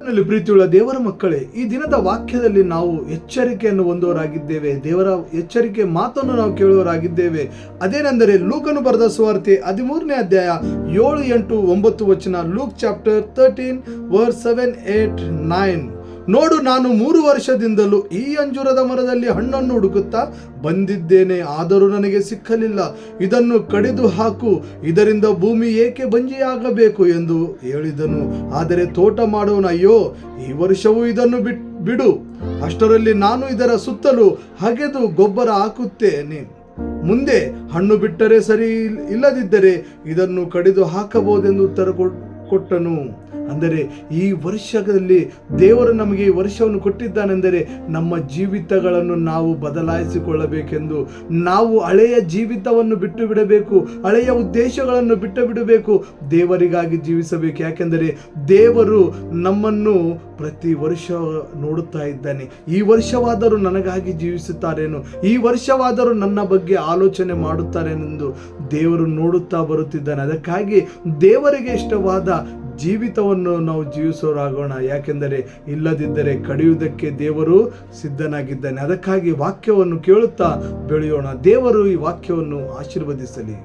ಪ್ರೀತಿಯುಳ್ಳ ದೇವರ ಮಕ್ಕಳೇ, ಈ ದಿನದ ವಾಕ್ಯದಲ್ಲಿ ನಾವು ಎಚ್ಚರಿಕೆಯನ್ನು ಹೊಂದೋರಾಗಿದ್ದೇವೆ. ದೇವರ ಎಚ್ಚರಿಕೆ ಮಾತನ್ನು ನಾವು ಕೇಳುವವರಾಗಿದ್ದೇವೆ. ಅದೇನೆಂದರೆ ಲೂಕನು ಬರೆದ ಸುವಾರ್ತೆ 13ನೇ ಅಧ್ಯಾಯ 7, 8, 9 ವಚನ. Luke chapter 13 verse 7, 8, 9. ನೋಡು, ನಾನು 3 ವರ್ಷದಿಂದಲೂ ಈ ಅಂಜೂರದ ಮರದಲ್ಲಿ ಹಣ್ಣನ್ನು ಹುಡುಕುತ್ತಾ ಬಂದಿದ್ದೇನೆ, ಆದರೂ ನನಗೆ ಸಿಕ್ಕಲಿಲ್ಲ. ಇದನ್ನು ಕಡಿದು ಹಾಕು, ಇದರಿಂದ ಭೂಮಿ ಏಕೆ ಬಂಜೆಯಾಗಬೇಕು ಎಂದು ಹೇಳಿದನು. ಆದರೆ ತೋಟ ಮಾಡುವನು, ಅಯ್ಯೋ, ಈ ವರ್ಷವೂ ಇದನ್ನು ಬಿಡು, ಅಷ್ಟರಲ್ಲಿ ನಾನು ಇದರ ಸುತ್ತಲೂ ಅಗೆದು ಗೊಬ್ಬರ ಹಾಕುತ್ತೇನೆ. ಮುಂದೆ ಹಣ್ಣು ಬಿಟ್ಟರೆ ಸರಿ, ಇಲ್ಲದಿದ್ದರೆ ಇದನ್ನು ಕಡಿದು ಹಾಕಬಹುದೆಂದು ಉತ್ತರ ಕೊಟ್ಟನು. ಅಂದರೆ ಈ ವರ್ಷದಲ್ಲಿ ದೇವರು ನಮಗೆ ಈ ವರ್ಷವನ್ನು ಕೊಟ್ಟಿದ್ದಾನೆಂದರೆ ನಮ್ಮ ಜೀವಿತಗಳನ್ನು ನಾವು ಬದಲಾಯಿಸಿಕೊಳ್ಳಬೇಕೆಂದು, ನಾವು ಹಳೆಯ ಜೀವಿತವನ್ನು ಬಿಟ್ಟು ಬಿಡಬೇಕು, ಹಳೆಯ ಉದ್ದೇಶಗಳನ್ನು ಬಿಟ್ಟು ಬಿಡಬೇಕು, ದೇವರಿಗಾಗಿ ಜೀವಿಸಬೇಕು. ಯಾಕೆಂದರೆ ದೇವರು ನಮ್ಮನ್ನು ಪ್ರತಿ ವರ್ಷ ನೋಡುತ್ತಾ ಇದ್ದಾನೆ. ಈ ವರ್ಷವಾದರೂ ನನಗಾಗಿ ಜೀವಿಸುತ್ತಾರೇನು, ಈ ವರ್ಷವಾದರೂ ನನ್ನ ಬಗ್ಗೆ ಆಲೋಚನೆ ಮಾಡುತ್ತಾರೇನೆಂದು ದೇವರು ನೋಡುತ್ತಾ ಬರುತ್ತಿದ್ದಾನೆ. ಅದಕ್ಕಾಗಿ ದೇವರಿಗೆ ಇಷ್ಟವಾದ ಜೀವಿತವನ್ನು ನಾವು ಜೀವಿಸೋರಾಗೋಣ. ಯಾಕೆಂದರೆ ಇಲ್ಲದಿದ್ದರೆ ಕಡಿಯುವುದಕ್ಕೆ ದೇವರು ಸಿದ್ಧನಾಗಿದ್ದಾನೆ. ಅದಕ್ಕಾಗಿ ವಾಕ್ಯವನ್ನು ಕೇಳುತ್ತಾ ಬೆಳೆಯೋಣ. ದೇವರು ಈ ವಾಕ್ಯವನ್ನು ಆಶೀರ್ವದಿಸಲಿ.